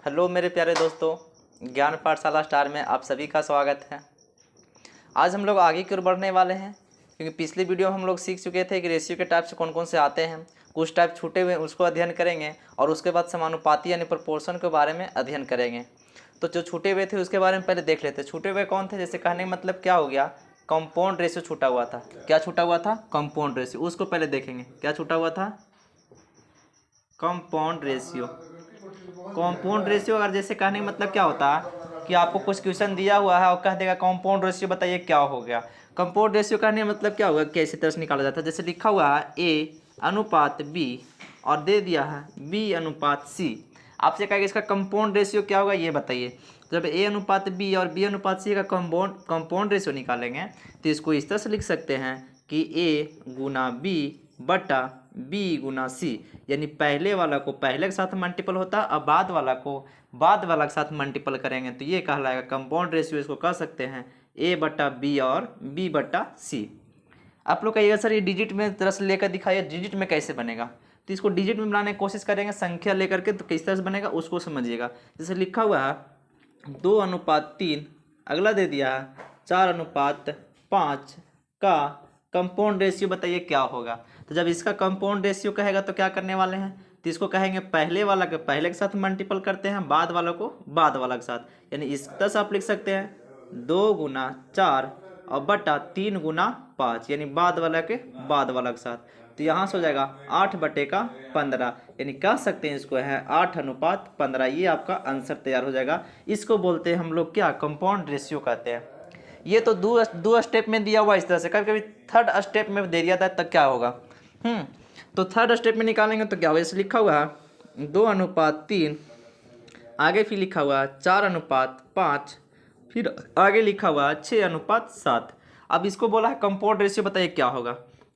Hello मेरे प्यारे दोस्तों, ज्ञान पाठशाला स्टार में आप सभी का स्वागत है। आज हम लोग आगे की ओर बढ़ने वाले हैं, क्योंकि पिछली वीडियो में हम लोग सीख चुके थे कि रेशियो के टाइप्स कौन कौन से आते हैं। कुछ टाइप छूटे हुए उसको अध्ययन करेंगे और उसके बाद समानुपाती यानी प्रोपोर्शन के बारे में अध्ययन करेंगे। तो जो छूटे हुए थे उसके बारे में पहले देख लेते। छूटे हुए कौन थे? जैसे कहने का मतलब क्या हो गया, कंपाउंड रेशियो छूटा हुआ था। क्या छूटा हुआ था? Compound ratio. उसको पहले देखेंगे। क्या छूटा हुआ था? Compound ratio. कंपाउंड रेशियो अगर जैसे कहने का मतलब क्या होता है कि आपको कुछ क्वेश्चन दिया हुआ है और कह देगा कंपाउंड रेशियो बताइए क्या हो गया। कंपाउंड रेशियो कहने का मतलब क्या होगा, कैसे तरह से निकाला जाता है। जैसे लिखा हुआ है ए अनुपात बी और दे दिया है बी अनुपात सी। आपसे कहेगा इसका कंपाउंड रेशियो क्या होगा ये बताइए। जब ए अनुपात बी और बी अनुपात सी का कंपाउंड रेशियो निकालेंगे तो इसको इस तरह से लिख सकते हैं कि ए गुना बी बटा बी गुना सी, यानी पहले वाला को पहले के साथ मल्टीपल होता है और बाद वाला को बाद वाला के साथ मल्टीपल करेंगे तो ये कहलाएगा कंपाउंड रेशियो। इसको कह सकते हैं ए बटा बी और बी बटा सी। आप लोग कहिएगा सर ये डिजिट में तरह से लेकर दिखाइए, डिजिट में कैसे बनेगा। तो इसको डिजिट में बनाने की कोशिश करेंगे संख्या लेकर के, तो किस तरह से बनेगा उसको समझिएगा। जैसे लिखा हुआ है 2:3, अगला दे दिया है 4:5 का कंपाउंड रेशियो बताइए क्या होगा। तो जब इसका कंपाउंड रेशियो कहेगा तो क्या करने वाले हैं, तो इसको कहेंगे पहले वाला के पहले के साथ मल्टीपल करते हैं, बाद वाला को बाद वाला के साथ, यानी इस तरह से आप लिख सकते हैं 2 × 4 और बटा 3 × 5, यानी बाद वाला के बाद वाला के साथ। तो यहाँ से हो जाएगा 8/15, यानी कह सकते हैं इसको है 8:15। ये आपका आंसर तैयार हो जाएगा। इसको बोलते हैं हम लोग क्या, कंपाउंड रेशियो कहते हैं। ये तो दो स्टेप में दिया हुआ इस तरह से, कभी कभी थर्ड स्टेप में दे दिया था तब क्या होगा। तो थर्ड स्टेप में निकालेंगे तो क्या होगा। जैसे लिखा हुआ है 2:3, आगे फिर लिखा हुआ है 4:5, फिर आगे लिखा हुआ है 6:7। अब इसको बोला है कंपाउंड रेशियो बताइए क्या होगा,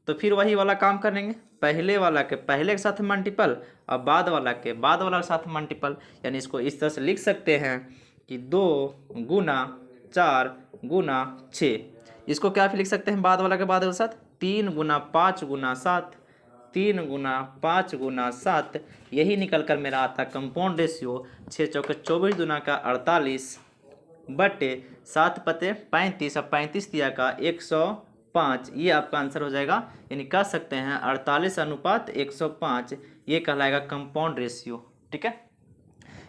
तो फिर वही वाला काम करेंगे, पहले वाला के पहले के साथ मल्टीपल और बाद वाला के बाद वाला के साथ मल्टीपल, यानी इसको इस तरह से लिख सकते हैं कि 2 × 4 × 6। इसको क्या फिर लिख सकते हैं बाद वाला के बाद वाला के साथ 3 × 5 × 7, 3 × 5 × 7, यही निकल कर मेरा आता कंपाउंड रेशियो 6×4 = 24, 2 × 48 बटे 7×35 और 35 दिया का 105। ये आपका आंसर हो जाएगा, यानी कह सकते हैं 48:105। ये कहलाएगा कंपाउंड रेशियो। ठीक है,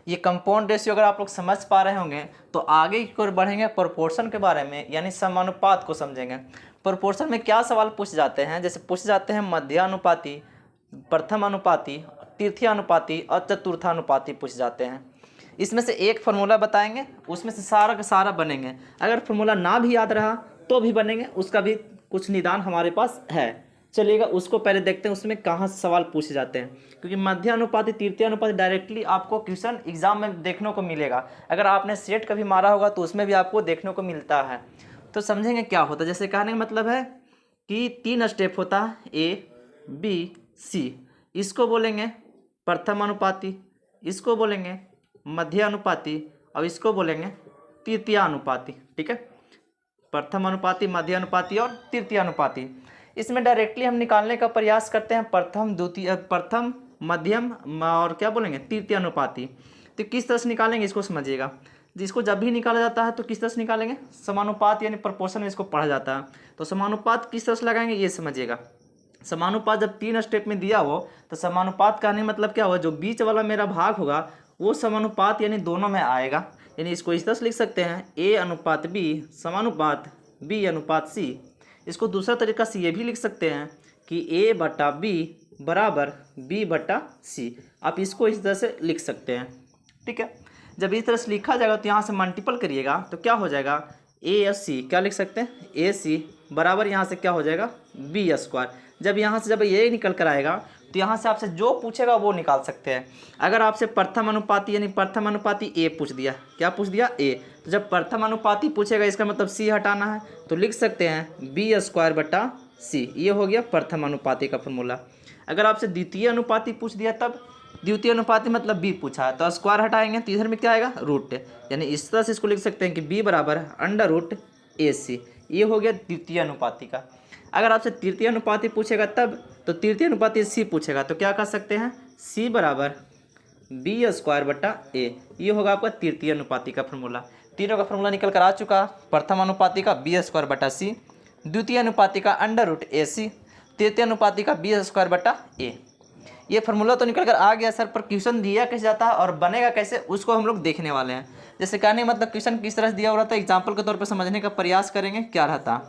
ये कंपाउंड रेशियो अगर आप लोग समझ पा रहे होंगे तो आगे की ओर बढ़ेंगे प्रोपोर्शन के बारे में, यानी समानुपात को समझेंगे। प्रोपोर्शन में क्या सवाल पूछ जाते हैं, जैसे पूछ जाते हैं मध्यानुपाती, प्रथमानुपाती, तृतीयानुपाती और चतुर्थानुपाती पूछ जाते हैं। इसमें से एक फार्मूला बताएंगे, उसमें से सारा का सारा बनेंगे। अगर फार्मूला ना भी याद रहा तो भी बनेंगे, उसका भी कुछ निदान हमारे पास है। चलिएगा उसको पहले देखते हैं उसमें कहाँ से सवाल पूछे जाते हैं, क्योंकि मध्यानुपाती तृतीयानुपाती डायरेक्टली आपको क्वेश्चन एग्जाम में देखने को मिलेगा। अगर आपने सेट कभी मारा होगा तो उसमें भी आपको देखने को मिलता है। तो समझेंगे क्या होता है। जैसे कहने का मतलब है कि 3 स्टेप होता है ए बी सी, इसको बोलेंगे प्रथम अनुपाती, इसको बोलेंगे मध्य अनुपाती और इसको बोलेंगे तृतीय अनुपाती। ठीक है, प्रथम अनुपाती, मध्य अनुपाती और तृतीय अनुपाती। इसमें डायरेक्टली हम निकालने का प्रयास करते हैं प्रथम, द्वितीय, प्रथम, मध्यम और क्या बोलेंगे तृतीय अनुपाती। तो किस तरह से निकालेंगे इसको समझिएगा। जिसको जब भी निकाला जाता है तो किस तरह से निकालेंगे, समानुपात यानी प्रोपोर्शन में इसको पढ़ा जाता है। तो समानुपात किस तरह से लगाएंगे ये समझिएगा। समानुपात जब 3 स्टेप में दिया हो तो समानुपात कहने मतलब क्या होगा, जो बीच वाला मेरा भाग होगा वो समानुपात यानी दोनों में आएगा, यानी इसको इस तरह से लिख सकते हैं ए अनुपात बी समानुपात बी अनुपात सी। इसको दूसरा तरीका से ये भी लिख सकते हैं कि ए बटा बी बराबर बी बटा सी। आप इसको इस तरह से लिख सकते हैं। ठीक है, जब इस तरह से लिखा जाएगा तो यहाँ से मल्टीपल करिएगा तो क्या हो जाएगा ए एस सी, क्या लिख सकते हैं ए सी बराबर यहाँ से क्या हो जाएगा बी स्क्वायर। जब यहाँ से जब ये निकल कर आएगा तो यहाँ से आपसे जो पूछेगा वो निकाल सकते हैं। अगर आपसे प्रथम अनुपाती यानी प्रथम अनुपाती ए पूछ दिया, क्या पूछ दिया ए, तो जब प्रथम अनुपाती पूछेगा इसका मतलब सी हटाना है तो लिख सकते हैं बी स्क्वायर बटा सी। ये हो गया प्रथम अनुपाती का फॉर्मूला। अगर आपसे द्वितीय अनुपाती पूछ दिया तब द्वितीय अनुपाती मतलब बी पूछा है तो स्क्वायर हटाएंगे तो इधर में क्या आएगा रूट, यानी इस तरह से इसको लिख सकते हैं कि बी बराबर √AC। ये हो गया द्वितीय अनुपाती का। अगर आपसे तृतीय अनुपाती पूछेगा तब तो तृतीय अनुपाती सी पूछेगा तो क्या कर सकते हैं सी बराबर बी स्क्वायर बटा ए। ये होगा आपका तृतीय अनुपाती का फॉर्मूला। तीनों का फॉर्मूला निकल कर आ चुका। प्रथम अनुपाती का बी स्क्वायर बटा सी, द्वितीय अनुपाती का अंडर रूट ए सी, तृतीय अनुपाती का बी स्क्वायर बटा ए। ये फार्मूला तो निकल कर आ गया सर, पर क्वेश्चन दिया कैसे जाता है और बनेगा कैसे उसको हम लोग देखने वाले हैं। जैसे कहने मतलब क्वेश्चन किस तरह से दिया हुआ रहता है, एग्जाम्पल के तौर पर समझने का प्रयास करेंगे। क्या रहता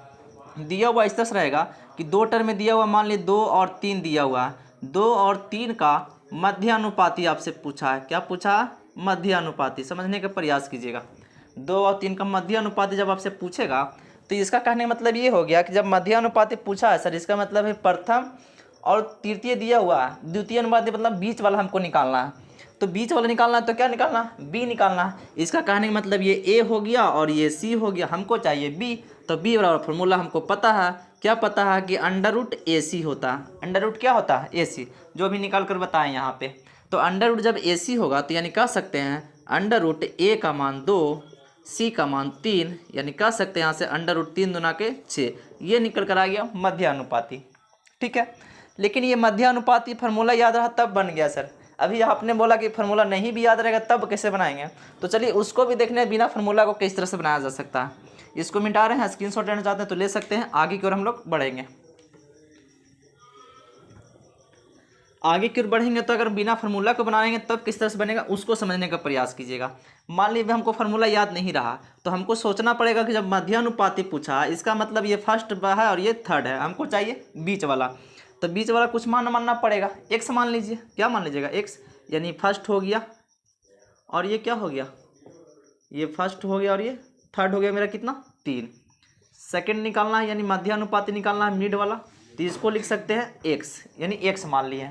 दिया हुआ इस तरह से रहेगा कि दो टर्म में दिया हुआ, मान लीजिए 2 और 3 दिया हुआ है। 2 और 3 का मध्य अनुपाती आपसे पूछा है। क्या पूछा? मध्य अनुपाती। समझने का प्रयास कीजिएगा। 2 और 3 का मध्य अनुपाती जब आपसे पूछेगा तो इसका कहने का मतलब ये हो गया कि जब मध्य अनुपाती पूछा है सर, इसका मतलब है प्रथम और तृतीय दिया हुआ है, द्वितीय अनुपाती मतलब बीच वाला हमको निकालना है। तो बीच वाला निकालना है तो क्या निकालना है? बी निकालना है। इसका कहने का मतलब ये ए हो गया और ये सी हो गया, हमको चाहिए बी। तो बी बराबर फॉर्मूला हमको पता है। क्या पता है? कि अंडर रूट ए सी होता है। अंडर रूट क्या होता है? ए सी, जो भी निकाल कर बताएं यहाँ पे। तो अंडर रूट जब ए सी होगा तो यानी कह सकते हैं अंडर रूट ए का मान 2, सी का मान 3, यानी कह सकते हैं यहाँ से अंडर रूट 3 दूना के 6। ये निकल कर आ गया मध्य अनुपाती। ठीक है, लेकिन ये मध्य अनुपाती फार्मूला याद रहा तब बन गया सर। अभी आपने बोला कि फार्मूला नहीं भी याद रहेगा तब कैसे बनाएंगे, तो चलिए उसको भी देखने बिना फार्मूला को किस तरह से बनाया जा सकता है। इसको मिटा रहे हैं, स्क्रीनशॉट लेना चाहते हैं तो ले सकते हैं। आगे की ओर हम लोग बढ़ेंगे। आगे की ओर बढ़ेंगे तो अगर बिना फार्मूला को बनाएंगे तब किस तरह से बनेगा उसको समझने का प्रयास कीजिएगा। मान लीजिए हमको फार्मूला याद नहीं रहा तो हमको सोचना पड़ेगा कि जब मध्य अनुपाती पूछा इसका मतलब ये फर्स्ट है और ये थर्ड है, हमको चाहिए बीच वाला। तो बीच वाला कुछ मान मानना पड़ेगा। एक्स मान लीजिए। क्या मान लीजिएगा? एक्स, यानी फर्स्ट हो गया और ये क्या हो गया? ये फर्स्ट हो गया और ये थर्ड हो गया मेरा कितना? 3। सेकंड निकालना है यानी मध्य अनुपाती निकालना है मिड वाला, तो इसको लिख सकते हैं एक्स, यानी एक्स मान लिए।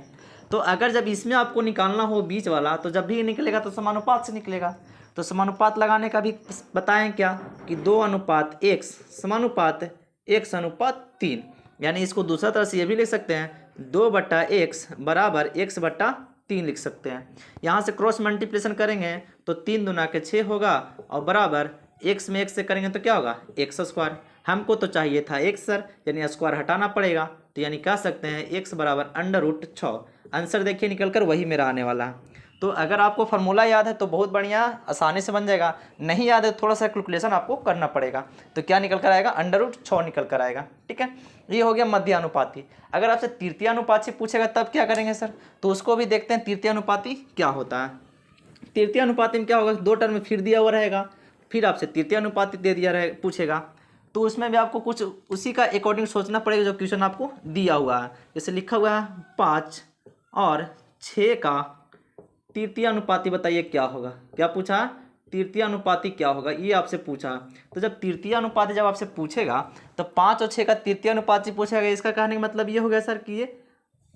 तो अगर जब इसमें आपको निकालना हो बीच वाला तो जब भी निकलेगा तो समानुपात से निकलेगा। तो समानुपात लगाने का भी बताएं क्या कि 2 अनुपात एक्स समानुपात एक्स अनुपात 3, यानी इसको दूसरा तरह से ये भी लिख सकते हैं 2 बट्टा एक्स बराबर एक्स बट्टा 3 लिख सकते हैं। यहाँ से क्रॉस मल्टीप्लिकेशन करेंगे तो 3 दूना के 6 होगा और बराबर एक्स में एक्स से करेंगे तो क्या होगा? X square. हमको तो चाहिए था एक्स सर, यानी स्क्वायर हटाना पड़ेगा। तो यानी कह सकते हैं एक्स बराबर अंडर रूट 6। आंसर देखिए निकल कर वही मेरा आने वाला है। तो अगर आपको फार्मूला याद है तो बहुत बढ़िया, आसानी से बन जाएगा। नहीं याद है थोड़ा सा कैलकुलेशन आपको करना पड़ेगा। तो क्या निकल कर आएगा? अंडर रूट 6 निकल कर आएगा। ठीक है, ये हो गया मध्य अनुपाती। अगर आपसे तृतीय अनुपाती पूछेगा तब क्या करेंगे सर, तो उसको भी देखते हैं तृतीय अनुपाती क्या होता है। तृतीय अनुपाती में क्या होगा? 2 टर्म में फिर दिया हुआ रहेगा, फिर आपसे तृतीय अनुपाती दे दिया रहे पूछेगा, तो उसमें भी आपको कुछ उसी का अकॉर्डिंग सोचना पड़ेगा जो क्वेश्चन आपको दिया हुआ है। जैसे लिखा हुआ है 5 और 6 का तृतीय अनुपाती बताइए क्या होगा। क्या पूछा? तृतीय अनुपाती क्या होगा, ये आपसे पूछा। तो जब तृतीय अनुपाती जब आपसे पूछेगा तो 5 और 6 का तृतीय अनुपाती पूछेगा। इसका कहने का मतलब ये हो गया सर कि ये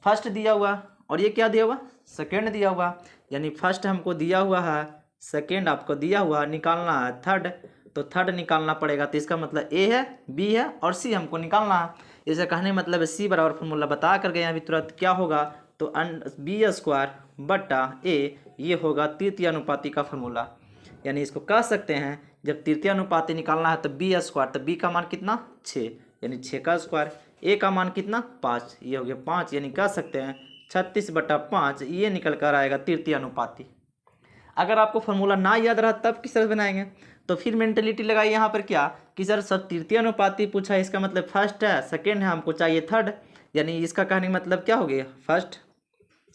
फर्स्ट दिया हुआ और ये क्या दिया हुआ? सेकेंड दिया हुआ, यानी फर्स्ट हमको दिया हुआ है, सेकेंड आपको दिया हुआ, निकालना है थर्ड, तो थर्ड निकालना पड़ेगा। तो इसका मतलब ए है, बी है और सी हमको निकालना है। इसका कहने का मतलब सी बराबर फॉर्मूला बता कर गए अभी तुरंत क्या होगा, तो बी स्क्वायर बटा ए, ये होगा तृतीय अनुपाती का फॉर्मूला। यानी इसको कह सकते हैं जब तृतीय अनुपाती निकालना है तो बी स्क्वायर, तो बी का मान कितना? 6, यानी 6 का स्क्वायर। ए का मान कितना? 5, ये हो गया 5, यानी कह सकते हैं 36/5, ये निकल कर आएगा तृतीय अनुपाती। अगर आपको फॉर्मूला ना याद रहा तब किस तरह बनाएंगे, तो फिर मेंटेलिटी लगाई यहाँ पर क्या कि सर सब तृतीय अनुपाती पूछा है, इसका मतलब फर्स्ट है, सेकेंड है, हमको चाहिए थर्ड। यानी इसका कहने का मतलब क्या हो गया? फर्स्ट,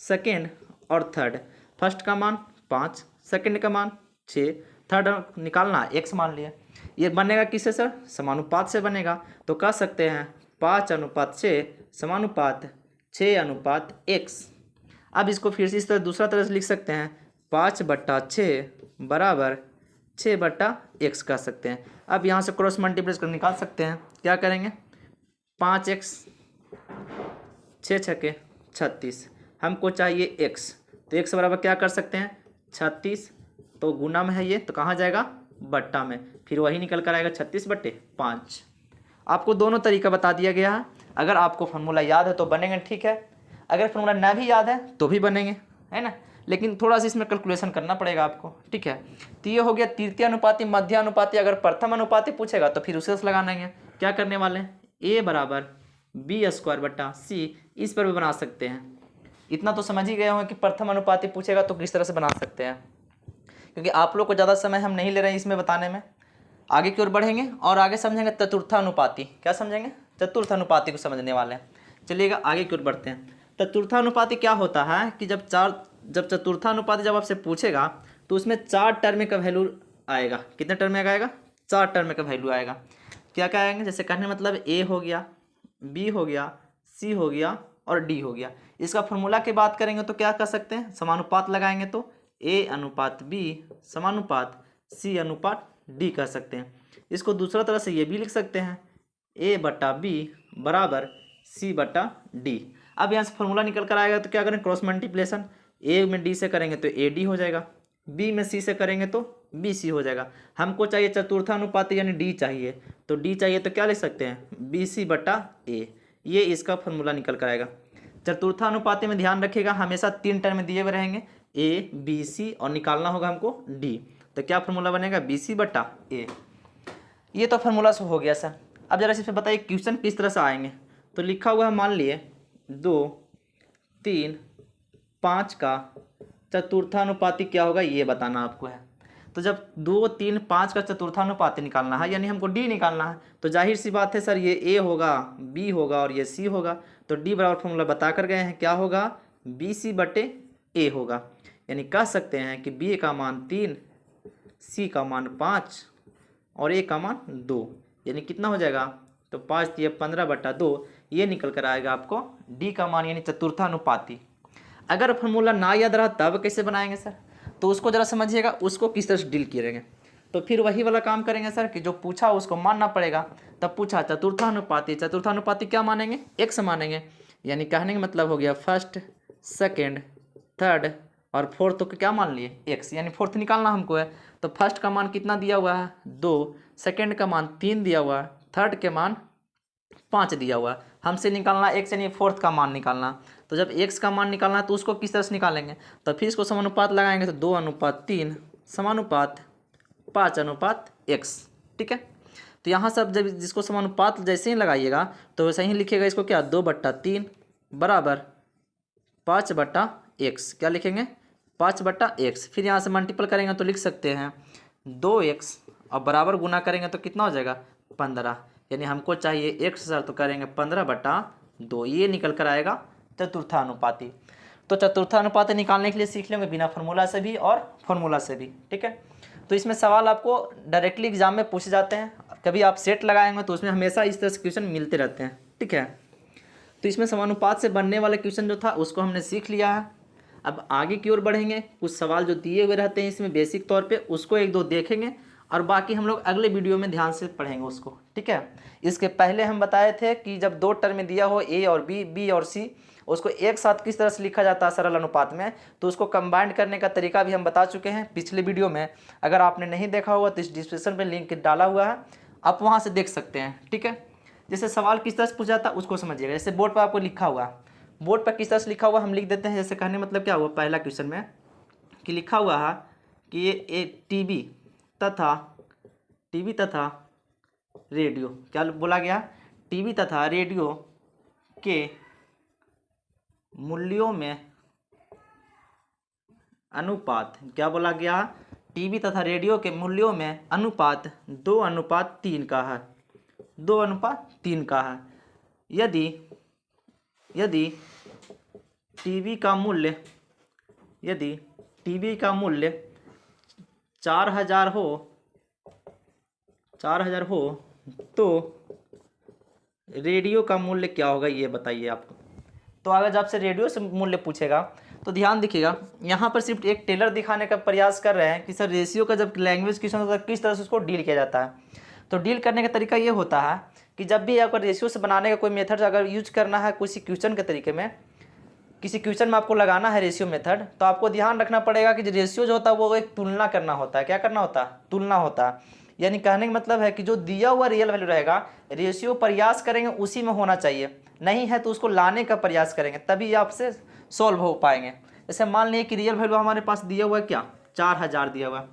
सेकेंड और थर्ड। फर्स्ट का मान 5, सेकेंड का मान 6, थर्ड निकालना एक्स मान लिया। ये बनेगा किससे सर? समानुपात से बनेगा। तो कह सकते हैं 5/6 समानुपात 6/x। अब इसको फिर से इस तरह दूसरा तरह से लिख सकते हैं 5/6 बराबर 6/x कह सकते हैं। अब यहाँ से क्रॉस मल्टीप्लाई कर निकाल सकते हैं। क्या करेंगे? 5x, 6 छके 36, हमको चाहिए x, तो x बराबर क्या कर सकते हैं? 36, तो गुना में है ये तो कहाँ जाएगा? बट्टा में, फिर वही निकल कर आएगा 36/5। आपको दोनों तरीका बता दिया गया है। अगर आपको फार्मूला याद है तो बनेंगे, ठीक है। अगर फार्मूला ना भी याद है तो भी बनेंगे, है ना, लेकिन थोड़ा सा इसमें कैलकुलेशन करना पड़ेगा आपको, ठीक है। तो ये हो गया तृतीय अनुपाती, मध्य अनुपाती। अगर प्रथम अनुपाती पूछेगा तो फिर उसे लगाना है। क्या करने वाले हैं? ए बराबर बी स्क्वायर बटा सी, इस पर भी बना सकते हैं। इतना तो समझ ही गए होंगे कि प्रथम अनुपाती पूछेगा तो किस तरह से बना सकते हैं, क्योंकि आप लोग को ज़्यादा समय हम नहीं ले रहे हैं इसमें बताने में। आगे की ओर बढ़ेंगे और आगे समझेंगे चतुर्थानुपाती। क्या समझेंगे? चतुर्थानुपाती को समझने वाले हैं। चलिएगा आगे की ओर बढ़ते हैं। चतुर्थानुपाती क्या होता है कि जब चतुर्थानुपाती जब आपसे पूछेगा तो उसमें 4 टर्म का वैल्यू आएगा। कितने टर्म में आएगा? 4 टर्म का वैल्यू आएगा। क्या क्या आएंगे? जैसे कहने मतलब ए हो गया, बी हो गया, सी हो गया और डी हो गया। इसका फॉर्मूला की बात करेंगे तो क्या कर सकते हैं? समानुपात लगाएंगे तो ए अनुपात बी समानुपात सी अनुपात डी कर सकते हैं। इसको दूसरा तरह से ये भी लिख सकते हैं, ए बटा बी बराबर सी बटा डी। अब यहाँ से फॉर्मूला निकल कर आएगा तो क्या करें? Cross multiplication. ए में डी से करेंगे तो ए डी हो जाएगा, बी में सी से करेंगे तो बी सी हो जाएगा। हमको चाहिए चतुर्थानुपाती यानी डी चाहिए, तो डी चाहिए तो क्या लिख सकते हैं? बी सी बटा ए। ये इसका फॉर्मूला निकल कर आएगा। चतुर्थानुपाती में ध्यान रखिएगा हमेशा 3 टर्म दिए हुए रहेंगे, ए बी सी, और निकालना होगा हमको डी। तो क्या फॉर्मूला बनेगा? बी सी बटा ए। ये तो फार्मूला से हो गया सर। अब जरा इसमें बताइए क्वेश्चन किस तरह से आएंगे। तो लिखा हुआ है, मान लिए 2, 3, 5 का चतुर्थानुपाती क्या होगा ये बताना आपको है। तो जब 2, 3, 5 का चतुर्थानुपाती निकालना है यानी हमको डी निकालना है, तो जाहिर सी बात है सर ये ए होगा, बी होगा और ये सी होगा। तो डी बराबर फॉर्मूला बता कर गए हैं, क्या होगा? बी सी बटे ए होगा। यानी कह सकते हैं कि बी का मान 3, सी का मान 5 और ए का मान 2। यानी कितना हो जाएगा? तो 5 दिए 15 बटा 2, ये निकल कर आएगा आपको डी का मान यानी चतुर्थानुपाती। अगर फॉर्मूला ना याद रहा तब कैसे बनाएंगे सर? तो उसको ज़रा समझिएगा, उसको किस तरह से डील करेंगे। तो फिर वही वाला काम करेंगे सर कि जो पूछा उसको मानना पड़ेगा। तब पूछा चतुर्थानुपाती, चतुर्थानुपाती क्या मानेंगे? एक्स मानेंगे। यानी कहने का मतलब हो गया फर्स्ट, सेकेंड, थर्ड और फोर्थ को क्या मान लिए? एक्स। यानी फोर्थ निकालना हमको है। तो फर्स्ट का मान कितना दिया हुआ है? 2, सेकेंड का मान 3 दिया हुआ है, थर्ड के मान 5 दिया हुआ है। हमसे निकालना एक्स यानी फोर्थ का मान निकालना। तो जब एक्स का मान निकालना है तो उसको किस तरह से निकालेंगे? तो फिर इसको समानुपात लगाएंगे तो 2:3 समानुपात 5:x। ठीक है। तो यहाँ सब जब जिसको समानुपात जैसे ही लगाइएगा तो वैसे ही लिखिएगा इसको, क्या? 2/3 बराबर 5/x। क्या लिखेंगे? 5/x। फिर यहाँ से मल्टीपल करेंगे तो लिख सकते हैं 2x और बराबर गुना करेंगे तो कितना हो जाएगा? 15। यानी हमको चाहिए x सर, तो करेंगे 15/2। ये निकल कर आएगा चतुर्थानुपाती। तो चतुर्थानुपाती निकालने के लिए सीख लेंगे बिना फार्मूला से भी और फार्मूला से भी। ठीक है। तो इसमें सवाल आपको डायरेक्टली एग्जाम में पूछे जाते हैं, कभी आप सेट लगाएंगे तो उसमें हमेशा इस तरह से क्वेश्चन मिलते रहते हैं। ठीक है। तो इसमें समानुपात से बनने वाले क्वेश्चन जो था उसको हमने सीख लिया है। अब आगे की ओर बढ़ेंगे, कुछ सवाल जो दिए हुए रहते हैं इसमें बेसिक तौर पे उसको 1-2 देखेंगे और बाकी हम लोग अगले वीडियो में ध्यान से पढ़ेंगे उसको। ठीक है। इसके पहले हम बताए थे कि जब 2 टर्म में दिया हो ए और बी, बी और सी, उसको एक साथ किस तरह से लिखा जाता है सरल अनुपात में, तो उसको कंबाइंड करने का तरीका भी हम बता चुके हैं पिछले वीडियो में। अगर आपने नहीं देखा हुआ तो इस डिस्क्रिप्शन में लिंक डाला हुआ है, आप वहाँ से देख सकते हैं। ठीक है। जैसे सवाल किस तरह से पूछा जाता है उसको समझिएगा। जैसे बोर्ड पर आपको लिखा हुआ, बोर्ड पर किस तरह से लिखा हुआ हम लिख देते हैं। जैसे कहने मतलब क्या हुआ पहला क्वेश्चन में कि लिखा हुआ है कि ये टीवी तथा रेडियो, क्या बोला गया? टीवी तथा रेडियो के मूल्यों में अनुपात, क्या बोला गया? टीवी तथा रेडियो के मूल्यों में अनुपात 2:3 का है, 2:3 का है। यदि टीवी का मूल्य 4000 हो तो रेडियो का मूल्य क्या होगा ये बताइए आपको। तो अगर जब से रेडियो से मूल्य पूछेगा तो ध्यान दिखिएगा, यहाँ पर सिर्फ एक टेलर दिखाने का प्रयास कर रहे हैं कि सर रेशियो का जब लैंग्वेज क्वेश्चन होता है किस तरह से उसको डील किया जाता है। तो डील करने का तरीका ये होता है कि जब भी आपको रेशियो से बनाने का कोई मेथड अगर यूज करना है किसी क्वेश्चन के तरीके में, किसी क्वेश्चन में आपको लगाना है रेशियो मेथड, तो आपको ध्यान रखना पड़ेगा कि जो रेशियो जो होता है वो एक तुलना करना होता है। क्या करना होता है? तुलना होता है। यानी कहने का मतलब है कि जो दिया हुआ रियल वैल्यू रहेगा, रेशियो प्रयास करेंगे उसी में होना चाहिए, नहीं है तो उसको लाने का प्रयास करेंगे, तभी आपसे सॉल्व हो पाएंगे। जैसे मान लीजिए कि रियल वैल्यू हमारे पास दिया हुआ है क्या? 4000 दिया हुआ है।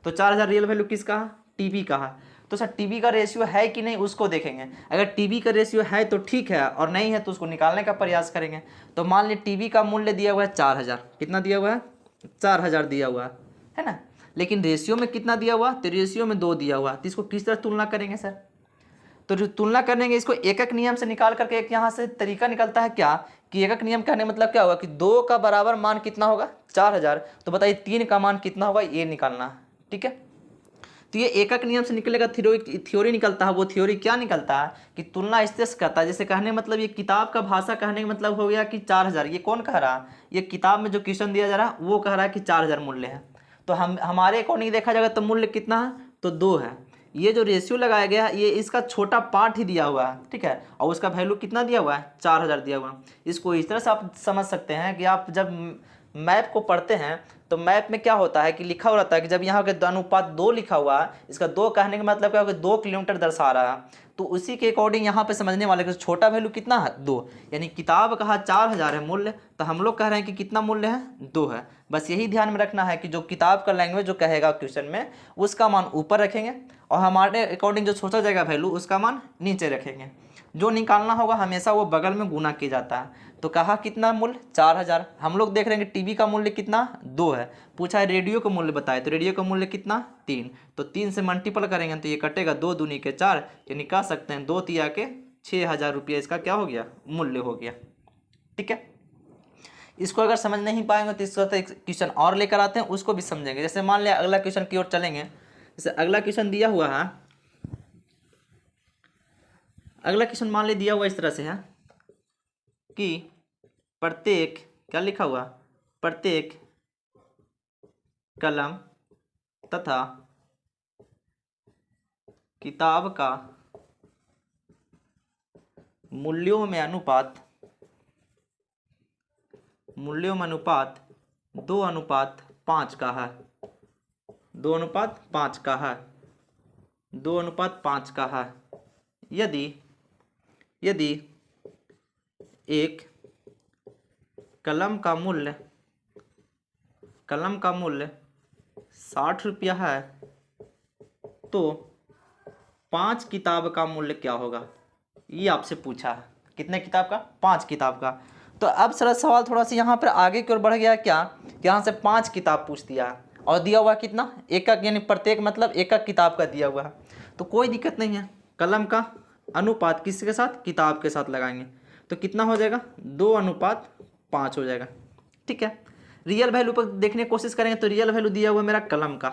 तो 4000 रियल वैल्यू किसका है? टीवी का है। तो सर टीबी का रेशियो है कि नहीं उसको देखेंगे। अगर टीबी का रेशियो है तो ठीक है, और नहीं है तो उसको निकालने का प्रयास करेंगे। तो मान लीजिए टीबी का मूल्य दिया हुआ है 4000, कितना दिया हुआ है 4000 दिया हुआ है ना, लेकिन रेशियो में कितना दिया हुआ, तो रेशियो में 2 दिया हुआ। तो इसको किस तरह तुलना करेंगे सर, तो जो तुलना करेंगे इसको एकक नियम से निकाल करके एक यहाँ से तरीका निकलता है क्या, कि एकक नियम कहने मतलब क्या होगा कि 2 का बराबर मान कितना होगा 4000, तो बताइए 3 का मान कितना होगा ये निकालना, ठीक है। तो ये एकक नियम से निकलेगा, थ्योरी निकलता है। वो थ्योरी क्या निकलता है कि तुलना इससे करता है, जैसे कहने मतलब ये किताब का भाषा कहने का मतलब हो गया कि 4000, ये कौन कह रहा है, ये किताब में जो क्वेश्चन दिया जा रहा है वो कह रहा है कि 4000 मूल्य है। तो हमारे अकॉर्डिंग देखा जाएगा तो मूल्य कितना है, तो 2 है। ये जो रेशियो लगाया गया है ये इसका छोटा पार्ट ही दिया हुआ है, ठीक है, और उसका वैल्यू कितना दिया हुआ है 4000 दिया हुआ है। इसको इस तरह से आप समझ सकते हैं कि आप जब मैप को पढ़ते हैं तो मैप में क्या होता है कि लिखा हुआ रहता है कि जब यहाँ के अनुपात 2 लिखा हुआ है, इसका 2 कहने का मतलब क्या होगा 2 किलोमीटर दर्शा रहा है, तो उसी के अकॉर्डिंग यहाँ पे समझने वाले का छोटा वैल्यू कितना है 2, यानी किताब कहा 4000 है मूल्य, तो हम लोग कह रहे हैं कि कितना मूल्य है 2 है। बस यही ध्यान में रखना है कि जो किताब का लैंग्वेज जो कहेगा क्वेश्चन में उसका मान ऊपर रखेंगे, और हमारे अकॉर्डिंग जो सोचा जाएगा वैल्यू उसका मान नीचे रखेंगे। जो निकालना होगा हमेशा वो बगल में गुना किया जाता है। तो कहा कितना मूल्य 4000, हम लोग देख रहे हैं कि टीवी का मूल्य कितना 2 है, पूछा है रेडियो का मूल्य बताए, तो रेडियो का मूल्य कितना 3, तो 3 से मल्टीपल करेंगे तो ये कटेगा 2 दूनी के 4, यानी कह सकते हैं 2 तिया के 6000 रुपये इसका क्या हो गया मूल्य हो गया, ठीक है। इसको अगर समझ नहीं पाएंगे तो इसका एक क्वेश्चन और लेकर आते हैं उसको भी समझेंगे। जैसे मान लिया अगला क्वेश्चन की ओर चलेंगे, जैसे अगला क्वेश्चन दिया हुआ है, अगला क्वेश्चन मान ली दिया हुआ इस तरह से है कि प्रत्येक, क्या लिखा हुआ, प्रत्येक कलम तथा किताब का मूल्यों में अनुपात 2:5 का है, 2:5 का है, 2:5 का है। यदि एक कलम का मूल्य 60 रुपया है तो 5 किताब का मूल्य क्या होगा, ये आपसे पूछा है। कितने किताब का, 5 किताब का। तो अब सर सवाल थोड़ा सा यहाँ पर आगे की ओर बढ़ गया, क्या यहाँ से 5 किताब पूछ दिया है और दिया हुआ कितना एकक, यानी प्रत्येक मतलब एकक किताब का दिया हुआ है। तो कोई दिक्कत नहीं है, कलम का अनुपात किसके साथ, किताब के साथ लगाएंगे तो कितना हो जाएगा 2:5 हो जाएगा, ठीक है। रियल वैल्यू पर देखने की कोशिश करेंगे तो रियल वैल्यू दिया हुआ मेरा कलम का,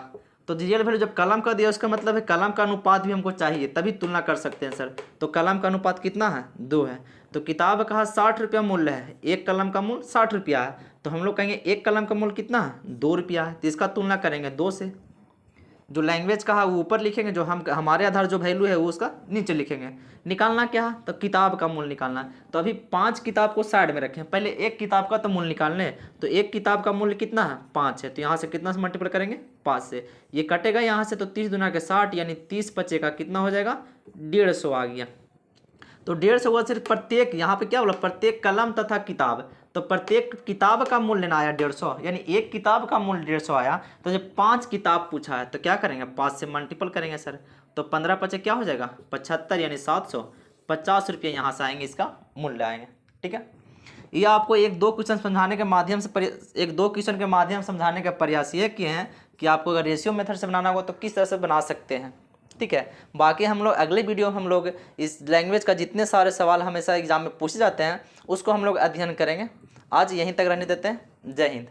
तो रियल वैल्यू जब कलम का दिया उसका मतलब है कलम का अनुपात भी हमको चाहिए तभी तुलना कर सकते हैं सर। तो कलम का अनुपात कितना है 2 है। तो किताब कहा 60 रुपया मूल्य है, एक कलम का मूल्य 60 रुपया है, तो हम लोग कहेंगे एक कलम का मूल्य कितना है 2 रुपया है, तो इसका तुलना करेंगे 2 से। जो लैंग्वेज कहा वो ऊपर लिखेंगे, जो हम हमारे आधार जो वैल्यू है वो उसका नीचे लिखेंगे। निकालना क्या है, तो किताब का मूल्य निकालना है। तो अभी 5 किताब को साइड में रखें, पहले एक किताब का तो मूल्य निकालने। तो एक किताब का मूल्य कितना है 5 है, तो यहाँ से कितना से मल्टीप्लाई करेंगे 5 से, ये कटेगा यहाँ से, तो 30 दूना के 60 यानी 30 बचेगा, कितना हो जाएगा 150 आ गया। तो 150 हुआ सिर्फ प्रत्येक, यहाँ पे क्या बोला प्रत्येक कलम तथा किताब, तो प्रत्येक किताब का मूल्य ना आया 150, यानी एक किताब का मूल्य 150 आया। तो जब 5 किताब पूछा है तो क्या करेंगे 5 से मल्टीपल करेंगे सर, तो 15 पचे क्या हो जाएगा 75, यानी 750 रुपये यहाँ से आएंगे, इसका मूल्य आएंगे, ठीक है। ये आपको एक दो क्वेश्चन समझाने के माध्यम से समझाने का प्रयास ये किए हैं कि आपको अगर रेशियो मेथड से बनाना होगा तो किस तरह से बना सकते हैं, ठीक है। बाकी हम लोग अगले वीडियो में हम लोग इस लैंग्वेज का जितने सारे सवाल हमेशा एग्जाम में पूछे जाते हैं उसको हम लोग अध्ययन करेंगे। आज यहीं तक रहने देते हैं। जय हिंद।